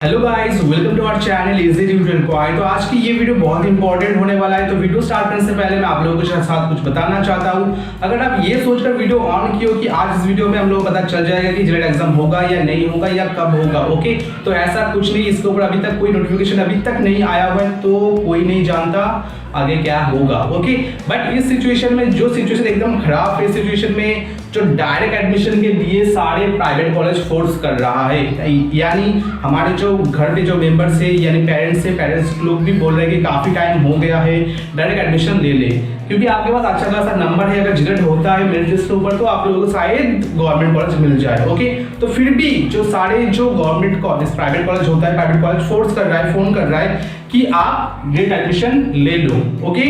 Hello guys, welcome to our channel easy to inquire. तो आज की ये वीडियो बहुत इंपॉर्टेंट होने वाला है। तो वीडियो स्टार्ट करने से पहले मैं आप लोगों के साथ कुछ बताना चाहता हूँ। अगर आप ये सोचकर वीडियो ऑन किए हो कि आज इस वीडियो में हम लोग पता चल जाएगा कि जेलेट एग्जाम होगा या नहीं होगा या कब होगा, ओके, तो ऐसा कुछ नहीं। इसके ऊपर अभी तक कोई नोटिफिकेशन अभी तक नहीं आया हुआ है, तो कोई नहीं जानता आगे क्या होगा, ओके। बट इस सिचुएशन में जो सिचुएशन एकदम खराब है, इस सिचुएशन में जो डायरेक्ट एडमिशन के लिए सारे प्राइवेट कॉलेज फोर्स कर रहा है, यानी हमारे जो घर के जो मेंबर्स है यानी पेरेंट्स लोग भी बोल रहे हैं कि काफ़ी टाइम हो गया है, डायरेक्ट एडमिशन ले ले, क्योंकि आपके पास अच्छा खासा नंबर है। अगर जेलेट होता है मेरिट लिस्ट के ऊपर तो आप लोगों को शायद गवर्नमेंट कॉलेज मिल जाए, ओके। तो फिर भी जो सारे जो गवर्नमेंट कॉलेज प्राइवेट कॉलेज होता है, प्राइवेट कॉलेज फोर्स कर रहा है, फोन कर रहा है कि आप डायरेक्ट एडमिशन ले लो, ओके।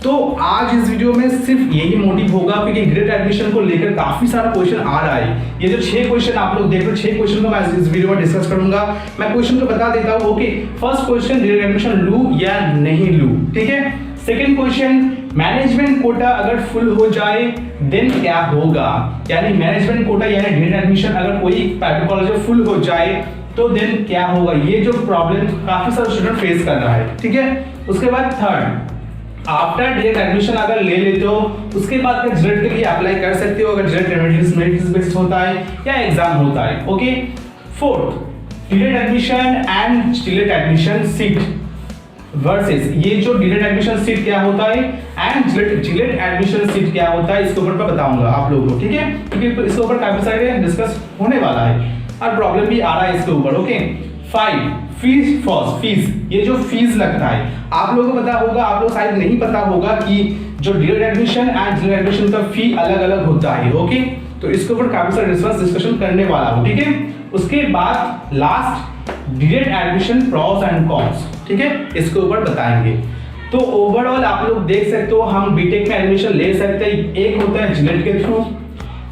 तो आज इस वीडियो में सिर्फ यही मोटिव होगा, क्योंकि ग्रेड एडमिशन को लेकर काफी सारा क्वेश्चन आ रहा है। ये जो 6 क्वेश्चन आप लोग देख रहे हो, 6 क्वेश्चन को मैं इस वीडियो में डिस्कस करूंगा। मैं क्वेश्चन को बता देता हूं, okay. First question, grade admission लूं या नहीं लूं, ठीक है। सेकंड क्वेश्चन, मैनेजमेंट कोटा अगर फुल हो जाए देन क्या होगा, यानी मैनेजमेंट कोटा यानी ग्रेड एडमिशन अगर कोई प्राइवेट कॉलेज में फुल हो जाए तो देन क्या होगा। ये जो प्रॉब्लम काफी सारे स्टूडेंट फेस कर रहा है, ठीक है। उसके बाद थर्ड, आफ्टर डायरेक्ट एडमिशन अगर ले लेते हो उसके बाद क्या जेलेट के लिए अप्लाई कर सकते हो, अगर जेलेट मेरिट बेस्ड होता है या एग्जाम होता है, okay. Fourth, direct admission and जेलेट admission seat versus ये जो डायरेक्ट एडमिशन सीट क्या होता है एंड जेलेट एडमिशन सीट क्या होता है, इसके ऊपर मैं बताऊंगा आप लोगों को, ठीक है, क्योंकि इसके ऊपर काफी सारे डिस्कस होने वाला है और प्रॉब्लम भी आ रहा है इसके ऊपर, ओके। 5, फीस, ये जो फीस लगता है आप लोगों को पता होगा, आप लोग शायद नहीं पता होगा कि जो डायरेक्ट एडमिशन एंड जेलेट एडमिशन का फी अलग अलग होता है, ओके। तो इसके ऊपर काफी सारे डिस्कशन करने वाला हूं, ठीक है। उसके बाद last, direct admission pros and cons, ठीक है, इसके ऊपर बताएंगे। तो ओवरऑल आप लोग देख सकते हो हम बीटेक में एडमिशन ले सकते हैं। एक होता है जेलेट के थ्रू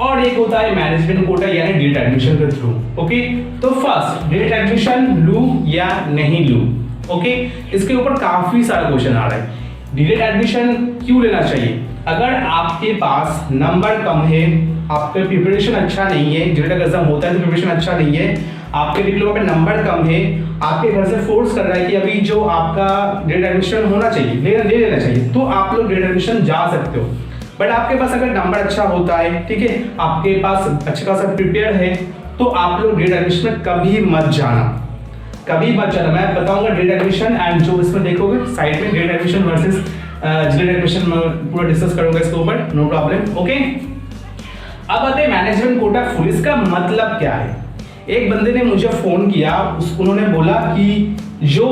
और एक होता है मैनेजमेंट कोटा यानी डायरेक्ट एडमिशन के थ्रू, ओके। तो फर्स्ट, डायरेक्ट एडमिशन लूं या नहीं लूं, ओके। इसके ऊपर काफी सारा क्वेश्चन आ रहा है। डायरेक्ट एडमिशन क्यों लेना चाहिए? अगर आपके पास नंबर कम है, आपका प्रिपरेशन अच्छा नहीं है, जेलेट एग्जाम होता है तो प्रिपरेशन अच्छा नहीं है, आपके डिप्लोमा में नंबर कम है, आपके घर से फोर्स कर रहा है कि अभी जो आपका डायरेक्ट एडमिशन होना चाहिए ले लेना चाहिए, तो आप लोग डायरेक्ट एडमिशन जा सकते हो। बट आपके पास अगर नंबर अच्छा होता है, ठीक है, आपके पास अच्छा खासा प्रिपेयर है, तो आप लोग डायरेक्ट एडमिशन में कभी मत जाना, कभी मत जाना। मैं बताऊंगा डायरेक्ट एडमिशन एंड जो इसमें देखोगे साइड में डायरेक्ट एडमिशन वर्सेस जेलेट एडमिशन में पूरा डिस्कस करूंगा इसके ऊपर, नो प्रॉब्लम, ओके। अब आते हैं मैनेजमेंट कोटा फुल, इसका मतलब क्या है। एक बंदे ने मुझे फोन किया, उन्होंने बोला कि जो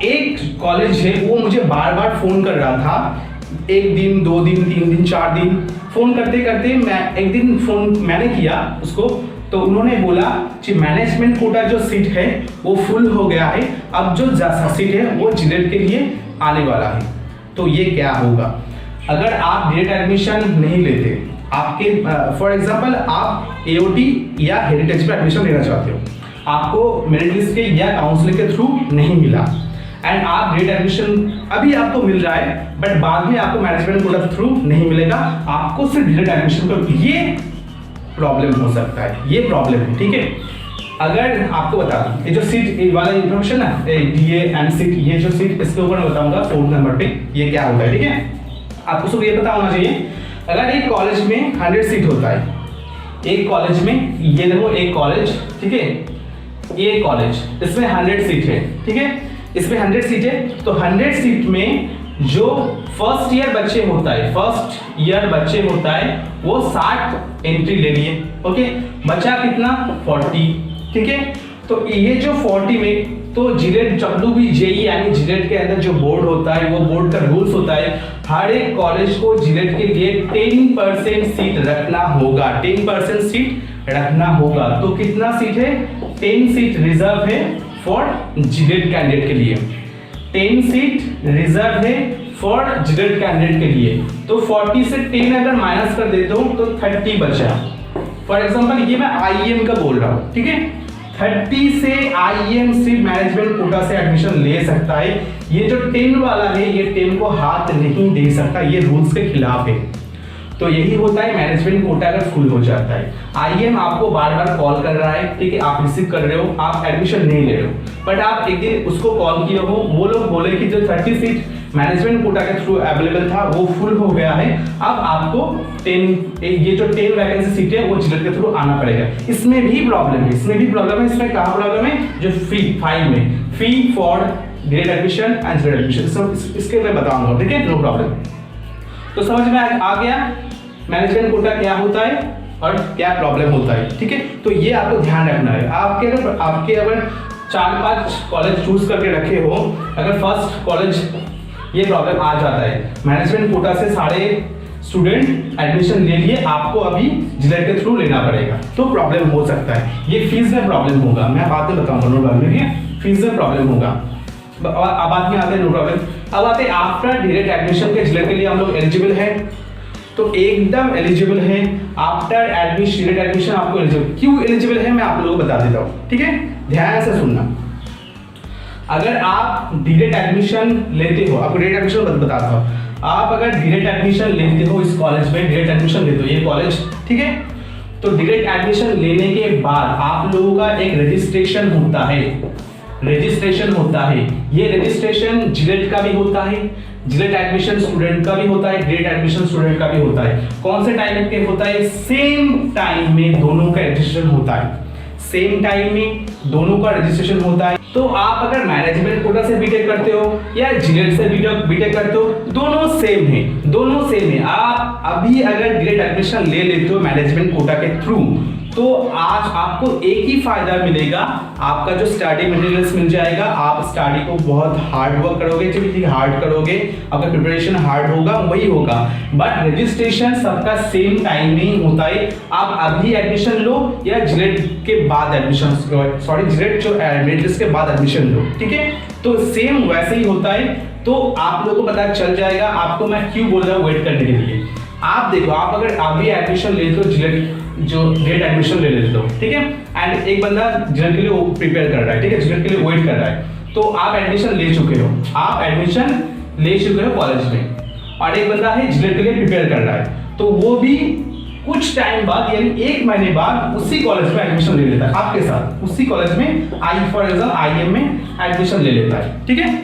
एक कॉलेज है वो मुझे बार बार फोन कर रहा था, 1 दिन 2 दिन 3 दिन 4 दिन फोन करते करते मैं एक दिन फोन मैंने किया उसको, तो उन्होंने बोला कि मैनेजमेंट कोटा जो सीट है वो फुल हो गया है, अब जो सीट है वो जेलेट के लिए आने वाला है। तो ये क्या होगा अगर आप डायरेक्ट एडमिशन नहीं लेते, आपके फॉर एग्जांपल आप एओटी या हेरिटेज पे एडमिशन लेना चाहते हो, आपको मेरिट लिस्ट के या काउंसलिंग के थ्रू नहीं मिला एंड आप डायरेक्ट एडमिशन अभी आपको मिल रहा है, बट बाद में आपको मैनेजमेंट कोटा के थ्रू नहीं मिलेगा, आपको सिर्फ डायरेक्ट एडमिशन का ये प्रॉब्लम हो सकता है, ये प्रॉब्लम है, ठीक है। अगर आपको बता दूं ये जो सीट वाला इंफॉर्मेशन है डीए एंड सीट, ये जो सीट इसके ऊपर मैं बताऊंगा 4th नंबर पे ये क्या होता है, ठीक है। आपको सिर्फ ये पता होना चाहिए, अगर एक कॉलेज में 100 सीट होता है, एक कॉलेज में, ये देखो एक कॉलेज, ठीक है, ये कॉलेज इसमें 100 सीट है, ठीक है, इसमें 100 सीट है, तो 100 सीट में जो फर्स्ट ईयर बच्चे होता है वो 60 एंट्री ले लिए, ओके, बचा कितना 40, ठीक है। तो ये जो 40 में तो जेलेट चपलू भी जेई यानी जेलेट के अंदर जो बोर्ड होता है वो बोर्ड का रूल्स होता है, हर एक कॉलेज को जेलेट के लिए 10% सीट रखना होगा, 10% सीट रखना होगा। तो कितना सीट है? 10 सीट रिजर्व है फॉर जेलेट कैंडिडेट के लिए, 10 सीट रिजर्व है फॉर जेलेट कैंडिडेट के लिए। तो 40 से 10 अगर माइनस कर देता हूं तो 30 बचा। फॉर एग्जांपल ये मैं आईएम का बोल रहा हूं, ठीक है, 30 से आईएम सिर्फ मैनेजमेंट कोटा से एडमिशन ले सकता है। ये जो 10 वाला है ये 10 को हाथ नहीं दे सकता, ये रूल्स के खिलाफ है। तो यही होता है मैनेजमेंट कोटा अगर फुल हो जाता है। आईएम आपको बार बार कॉल कर रहा है, ठीक है, आप रिसीव कर रहे हो, आप एडमिशन नहीं ले रहे हो, बट आप एक दिन उसको कॉल किए हो, वो लोग बोले कि जो 30 सीट मैनेजमेंट कोटा के थ्रू अवेलेबल था वो फुल हो गया है, अब आपको 10 ये जो 10 वैकेंसी सीट है वो जिलेट के थ्रू आना पड़ेगा। इसमें भी प्रॉब्लम है, इसमें कहाँ प्रॉब्लम है, जो फी 5 में fee for grade admission and Gillette admission, इसके मैं बताऊंगा, ठीक है, नो प्रॉब्लम। तो समझ में आ गया मैनेजमेंट कोटा क्या होता है और क्या प्रॉब्लम होता है, ठीक है। तो ये आपको ध्यान रखना है। आपके अगर 4-5 कॉलेज चूज करके रखे हो, अगर फर्स्ट कॉलेज ये प्रॉब्लम आ जाता है, मैनेजमेंट कोटा से सारे स्टूडेंट एडमिशन ले लिए, आपको अभी जिलेट के थ्रू लेना पड़ेगा, तो प्रॉब्लम हो सकता है। ये फीस में प्रॉब्लम होगा, मैं बाद में बताऊंगा, नो प्रॉब्लम, ठीक है, फीस में प्रॉब्लम होगा। अब बात में आते हैं, नो प्रॉब्लम। अब आते हैं आफ्टर डायरेक्ट एडमिशन के जिलेट के लिए हम लोग एलिजिबल है, तो एकदम एलिजिबल है। आफ्टर एडमिशन डायरेक्ट एडमिशन आपको एलिजिबल, क्यों एलिजिबल है मैं आप लोगों को बता देता हूँ, ठीक है, ध्यान से सुनना। अगर आप डायरेक्ट एडमिशन लेते हो, आपको डायरेक्ट एडमिशन बताता हूँ, आप अगर डायरेक्ट एडमिशन लेते हो इस कॉलेज में, डायरेक्ट एडमिशन लेते हो ये कॉलेज, ठीक है, तो डायरेक्ट एडमिशन लेने के बाद आप लोगों का एक रजिस्ट्रेशन होता है, ये रजिस्ट्रेशन जिलेट का भी होता है, जिलेट एडमिशन स्टूडेंट का भी होता है, ग्रेड एडमिशन स्टूडेंट का भी होता है। कौन से टाइम पे होता है, सेम टाइम में दोनों का रजिस्ट्रेशन होता है, सेम टाइम में दोनों का रजिस्ट्रेशन होता है। तो आप अगर मैनेजमेंट कोटा से बीटेक करते हो या जिलेट से बीटेक करते हो, दोनों सेम है। आप अभी अगर डायरेक्ट एडमिशन ले लेते हो मैनेजमेंट कोटा के थ्रू, तो आज आपको एक ही फायदा मिलेगा, आपका जो स्टडी मटेरियल्स मिल जाएगा, आप स्टडी को बहुत हार्ड वर्क करोगे, जब हार्ड करोगे आपका प्रिपरेशन हार्ड होगा, वही होगा। बट रजिस्ट्रेशन सबका सेम टाइम में ही होता है, आप अभी एडमिशन लो या जिलेट के बाद एडमिशन, जिलेट जो मेरिट लिस्ट के बाद एडमिशन लो, ठीक है, तो सेम वैसे ही होता है। तो आप लोगों को पता चल जाएगा, आपको मैं क्यों बोल रहा हूँ वेट करने के लिए। आप देखो, आप अगर अभी एडमिशन लेते हो, जिलेट जो डेट एडमिशन ले लेते हो, ठीक है, एंड एक बंदा जिलेट के लिए प्रिपेयर कर रहा है, ठीक है, जिलेट के लिए वेट कर रहा है, तो आप एडमिशन ले चुके हो, कॉलेज में, और एक बंदा है जिलेट के लिए प्रिपेयर कर रहा है, तो वो भी कुछ टाइम बाद यानी 1 महीने बाद उसी कॉलेज में एडमिशन ले लेता है, आपके साथ उसी कॉलेज में फॉर एग्जाम्पल आईएम में एडमिशन ले लेता है, ठीक है।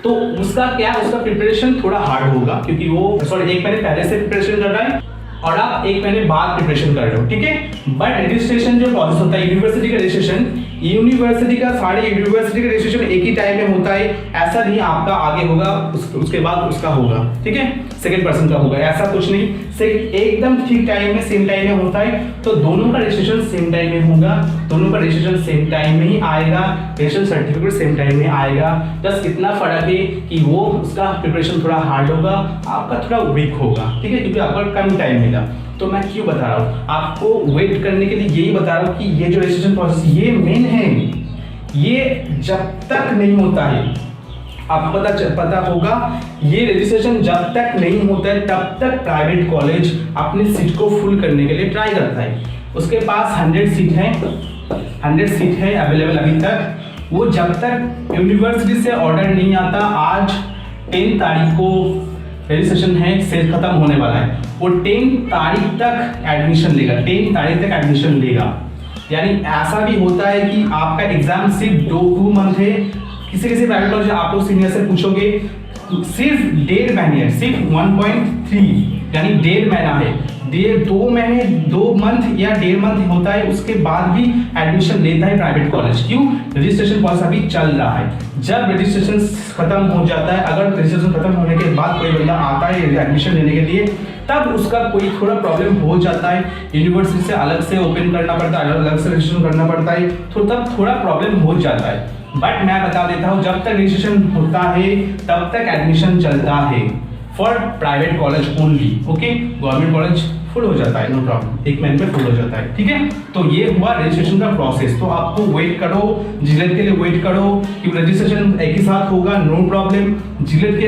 तो उसका प्रिपरेशन थोड़ा हार्ड होगा, क्योंकि वो 1 महीने पहले से प्रिपरेशन कर रहा है और आप 1 महीने बाद प्रिपरेशन कर रहे हो, ठीक है। बट रजिस्ट्रेशन जो प्रोसेस होता है यूनिवर्सिटी का रजिस्ट्रेशन, सारे यूनिवर्सिटी का रजिस्ट्रेशन एक ही टाइम में होता है, ऐसा नहीं आपका आगे होगा उसके बाद उसका होगा, ठीक है, सेकंड पर्सन का होगा, ऐसा कुछ नहीं, एकदम ठीक टाइम में सेम टाइम में होता है। तो दोनों का रजिस्ट्रेशन सेम टाइम में होगा, दोनों का रजिस्ट्रेशन सेम टाइम में ही आएगा, रजिस्ट्रेशन सर्टिफिकेट सेम टाइम में आएगा, बस इतना फर्क है कि वो उसका प्रिपरेशन थोड़ा हार्ड होगा, आपका थोड़ा वीक होगा, ठीक है, क्योंकि आपका कम टाइम मिला। तो मैं क्यों बता रहा हूँ आपको वेट करने के लिए, यही बता रहा हूँ कि ये जो रजिस्ट्रेशन प्रोसेस ये मेन है, ये जब तक नहीं होता है, आपको पता होगा, ये रजिस्ट्रेशन जब तक नहीं होता है तब तक प्राइवेट कॉलेज अपनी सीट को फुल करने के लिए ट्राई करता है। उसके पास 100 सीट है अवेलेबल अभी तक, वो जब तक यूनिवर्सिटी से ऑर्डर नहीं आता, आज 10 तारीख को रजिस्ट्रेशन है, सेल खत्म होने वाला है, वो 10 तारीख तक एडमिशन लेगा, यानी ऐसा भी होता है कि आपका एग्जाम सिर्फ 2 मंथ है, किसी प्राइवेट कॉलेज आप लोग सीनियर से पूछोगे, सिर्फ 1.5 महीने है, सिर्फ 1.3 यानी 1.5 महीना है, 2 मंथ या 1.5 मंथ होता है, उसके बाद भी एडमिशन लेता है प्राइवेट कॉलेज। क्यों? रजिस्ट्रेशन प्रोसेस अभी चल रहा है। जब रजिस्ट्रेशन खत्म हो जाता है, अगर रजिस्ट्रेशन खत्म होने के बाद कोई बंदा आता है एडमिशन लेने के लिए, तब उसका कोई थोड़ा प्रॉब्लम हो जाता है, यूनिवर्सिटी से अलग से ओपन करना पड़ता है, अलग से रजिस्ट्रेशन करना पड़ता है, तो तब थोड़ा प्रॉब्लम हो जाता है। बट मैं बता देता हूँ, जब तक रजिस्ट्रेशन होता है तब तक एडमिशन चलता है, for private college only, okay. Government college full हो जाता है, नो प्रॉब्लम, 1 महीने में फुल हो जाता है, ठीक है। तो ये हुआ रजिस्ट्रेशन का प्रोसेस। तो आपको वेट करो, जिलेट के लिए वेट करो, क्योंकि रजिस्ट्रेशन एक ही साथ होगा, नो प्रॉब्लम। जिलेट के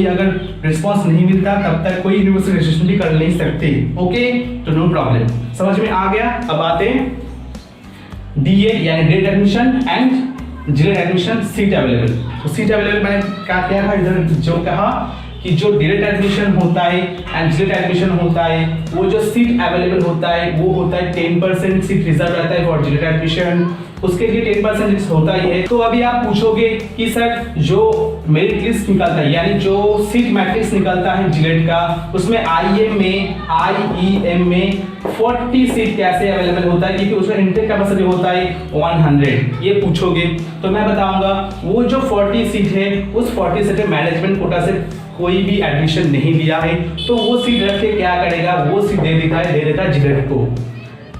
अगर रिस्पॉन्स नहीं मिलता तब तक कोई यूनिवर्सिटी रजिस्ट्रेशन भी कर नहीं सकते, ओके, तो नो प्रॉब्लम। समझ में आ गया। अब आते हैं डीए यानी direct admission and Gillette admission seat available. तो सीट अवेलेबल मैंने क्या था इधर जो कहा कि जो डायरेक्ट एडमिशन होता है एंड जिलेट एडमिशन होता है, वो जो सीट अवेलेबल होता है वो होता है 10% सीट रिजर्व रहता है फॉर जिलेट एडमिशन, उसके लिए 10% होता ही है। तो अभी आप पूछोगे कि सर जो मेरिट लिस्ट निकलता है यानी जो सीट मैट्रिक्स निकलता है जिलेट का, उसमें आईईएम में 40 सीट कैसे अवेलेबल होता है, क्योंकि उसका इंटेक कैपेसिटी होता है 100, ये पूछोगे तो मैं बताऊंगा वो जो 40 सीट है उस 40 सीट में मैनेजमेंट कोटा से कोई भी एडमिशन नहीं लिया है, तो वो सीट रख के क्या करेगा, वो सीट दे देता है जिलेट को,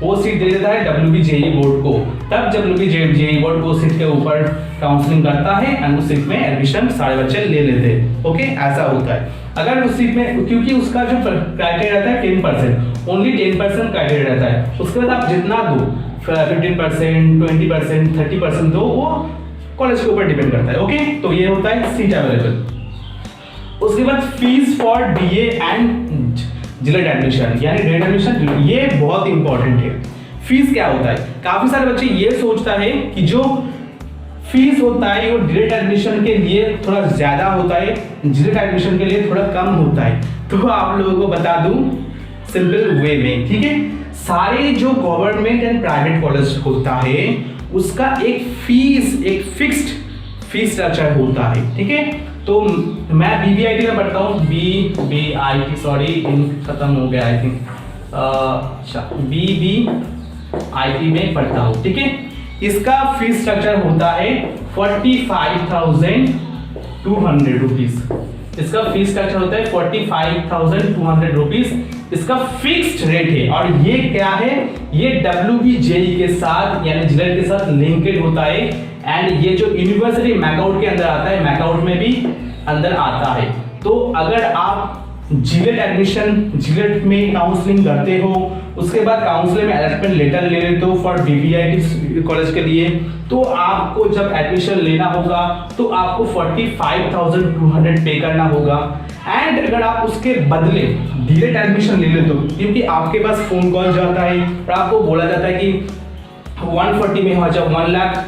वो सीट दे देता है WBJEE बोर्ड को, तब WBJEE बोर्ड वो सीट के ऊपर काउंसलिंग करता है एंड उस सीट में एडमिशन सारे बच्चे ले लेते हैं। ओके, ऐसा होता है। अगर उस सीट में, क्योंकि उसका जो क्राइटेरिया रहता है 10%, ओनली 10% क्राइटेरिया रहता है, उसके बाद आप जितना दो 15%, 20%, 30% दो, वो कॉलेज के ऊपर डिपेंड करता है। ओके, तो ये होता है सीट अवेलेबल। उसके बाद fees for DA and Gillette admission यानी डायरेक्ट एडमिशन, ये बहुत इंपॉर्टेंट है। फीस क्या होता है, काफी सारे बच्चे ये सोचता है कि जो फीस होता है वो डायरेक्ट एडमिशन के लिए थोड़ा ज्यादा होता है, जिलेट एडमिशन के लिए थोड़ा कम होता है। तो आप लोगों को बता दूं सिंपल वे में, ठीक है, सारे जो गवर्नमेंट एंड प्राइवेट कॉलेज होता है उसका एक फिक्स्ड फीस स्ट्रक्चर होता है, ठीक है। तो मैं BBIT में पढ़ता हूँ, BBIT सॉरी खत्म हो गया आई थिंक, अच्छा BBIT में पढ़ता हूँ, ठीक है। इसका फीस स्ट्रक्चर होता है 45,200 रुपीज, इसका फीस स्ट्रक्चर होता है 45,200 रुपीज, इसका फिक्स्ड रेट है। और ये क्या है, ये WBJEE के साथ यानी जिलेट के साथ लिंकेड होता है एंड ये जो यूनिवर्सिटी मैकआउट के अंदर आता है, मैकआउट में भी अंदर आता है। तो अगर आप जिलेट में काउंसलिंग करते हो, उसके बाद काउंसलिंग में अलॉटमेंट लेटर ले लेते हो फॉर BBIT कॉलेज के लिए, तो आपको जब एडमिशन लेना होगा तो आपको 45,200 पे करना होगा। एंड अगर आप उसके बदले डिलेट एडमिशन ले लेते हो, क्योंकि आपके पास फोन कॉल जाता है और आपको बोला जाता है कि 140 में हो जाए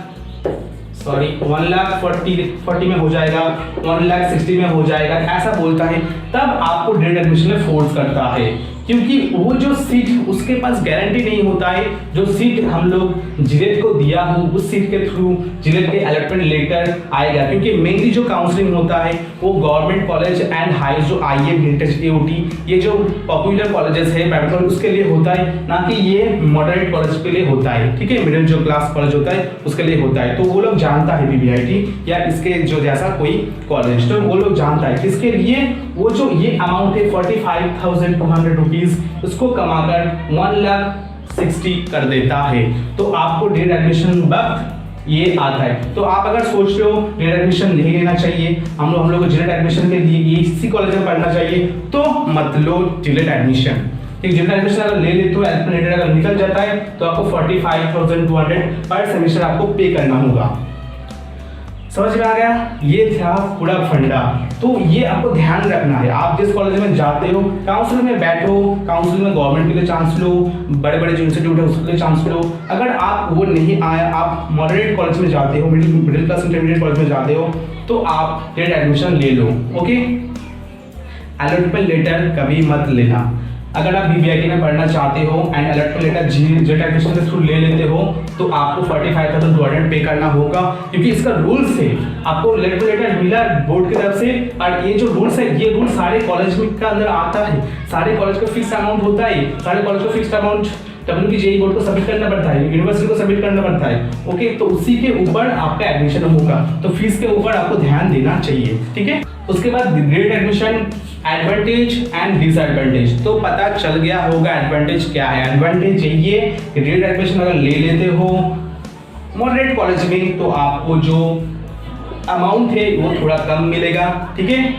1,40,000 में हो जाएगा, 1,60,000 में हो जाएगा, ऐसा बोलता है, तब आपको डायरेक्ट एडमिशन में फोर्स करता है, क्योंकि वो जो सीट उसके पास गारंटी नहीं होता है। जो सीट हम लोग जिलेट को दिया हो उस सीट के थ्रू जिलेट के अलॉटमेंट लेटर आएगा, क्योंकि मेनली जो काउंसलिंग होता है वो गवर्नमेंट कॉलेज एंड हाई जो IIM हेरिटेज AOT ये जो पॉपुलर कॉलेजेस है प्राइवेट कॉलेज उसके लिए होता है, ना कि ये मॉडरेट कॉलेज के लिए होता है, ठीक है। मिडिल जो क्लास कॉलेज होता है उसके लिए होता है, तो वो लोग जानता है BBIT या इसके जो जैसा कोई कॉलेज, तो वो लोग जानता है किसके लिए वो जो ये अमाउंट है 45,200 रुपीज उसको कमाकर 1,60,000 कर देता है। तो आपको डायरेक्ट एडमिशन वक्त ये आता है। तो आप अगर सोच रहे हो डायरेक्ट एडमिशन नहीं लेना चाहिए, हम लोग को जिलेट एडमिशन के लिए इसी कॉलेज में पढ़ना चाहिए, तो मत लो जिलेट एडमिशन। जिलेट एडमिशन अगर ले लेते हो, अलॉटमेंट लेटर अगर निकल जाता है तो आपको 45,200 पर सेमेस्टर आपको पे करना होगा। समझ में आ गया, ये था पूरा फंडा। तो ये आपको ध्यान रखना है, आप जिस कॉलेज में जाते हो काउंसिल में बैठो, काउंसिल में गवर्नमेंट के लिए चांस लो, बड़े बड़े जो इंस्टीट्यूट है उसके लिए चांस लो। अगर आप वो नहीं आया, आप मॉडरेट कॉलेज में जाते हो, मिडिल क्लास इंटरमीडिएट कॉलेज में जाते हो, तो आप डायरेक्ट एडमिशन ले लो। ओके, अलॉटमेंट लेटर कभी मत लेना। अगर आप BBIT में पढ़ना चाहते हो एंड अलॉटमेंट लेटर जिलेट एडमिशन के थ्रू ले लेते हो तो आपको 45,200 पे करना होगा, क्योंकि इसका रूल्स है। आपको अलॉटमेंट लेटर मिला बोर्ड की तरफ से और ये जो रूल्स है ये रूल सारे कॉलेज में का अंदर आता है, सारे कॉलेज का फिक्स अमाउंट होता है, सारे कॉलेज का फिक्स अमाउंट WBJEE बोर्ड को सबमिट करना पड़ता है, यूनिवर्सिटी को सबमिट करना पड़ता है। ओके, तो उसी के ऊपर आपका एडमिशन होगा, तो फीस के ऊपर आपको ध्यान देना चाहिए, ठीक है। उसके बाद grade admission advantage and disadvantage, तो पता चल गया होगा एडवांटेज क्या है। एडवांटेज ये ग्रेड एडमिशन अगर ले लेते हो मॉडरेट कॉलेज में तो आपको जो अमाउंट है वो थोड़ा कम मिलेगा, ठीक है।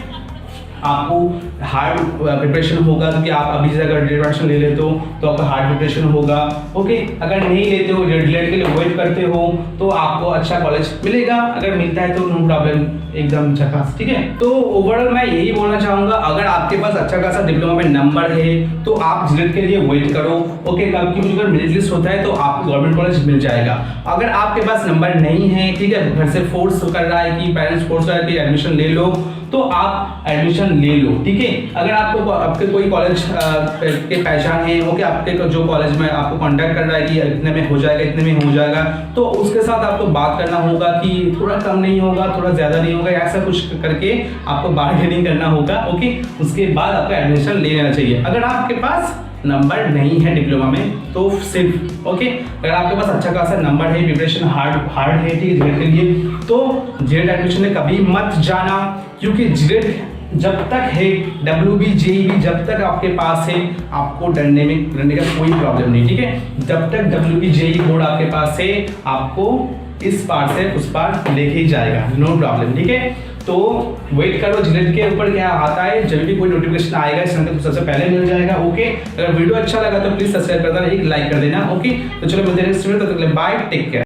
आपको हार्ड प्रिपरेशन होगा, क्योंकि आप अभी से अगर डीएलएड एडमिशन ले लेते हो तो आपका हार्ड प्रिपरेशन होगा। ओके, अगर नहीं लेते हो, डीएलएड के लिए वेट करते हो, तो आपको अच्छा कॉलेज मिलेगा, अगर मिलता है तो नो प्रॉब्लम, एकदम झकास। ठीक है, तो ओवरऑल मैं यही बोलना चाहूंगा, अगर आपके पास अच्छा खासा डिप्लोमा में नंबर है तो आप डीएलएड के लिए वेट करो। ओके, क्योंकि अगर मेरिट लिस्ट होता है तो आपको गवर्नमेंट कॉलेज मिल जाएगा। अगर आपके पास नंबर नहीं है, ठीक है, घर से फोर्स कर रहा है कि पेरेंट्स फोर्स कर रहा है कि एडमिशन ले लो, तो आप एडमिशन ले लो। ठीक है, अगर आपको आपके कोई कॉलेज के पहचान है, ओके, आपके जो कॉलेज में आपको कांटेक्ट कर रहा है कि इतने में हो जाएगा, इतने में हो जाएगा, तो उसके साथ आपको बात करना होगा कि थोड़ा कम नहीं होगा, थोड़ा ज़्यादा नहीं होगा, ऐसा कुछ करके आपको बार्गेनिंग करना होगा। ओके, उसके बाद आपको एडमिशन ले लेना चाहिए। अगर आपके पास नंबर नहीं है डिप्लोमा में तो सिर्फ, ओके, अगर आपके पास अच्छा खासा नंबर है, प्रिपरेशन हार्ड है, ठीक है, के लिए, तो जेड एडमिशन में कभी मत जाना, क्योंकि जेड जब तक है, WB JEE जब तक आपके पास है, आपको डरने का कोई प्रॉब्लम नहीं। ठीक है, जब तक WB JEE बोर्ड आपके पास है, आपको इस पार से उस पार लेके ही जाएगा, नो प्रॉब्लम। ठीक है, तो वेट करो, जेड के ऊपर क्या आता है, जब भी कोई नोटिफिकेशन आएगा इस तो सबसे पहले मिल जाएगा। ओके, अगर वीडियो अच्छा लगा तो प्लीज सब्सक्राइब कर देना, एक लाइक कर देना। ओके, तो चलो मिलते हैं नेक्स्ट वीडियो, तब तक के लिए बाय, टेक केयर।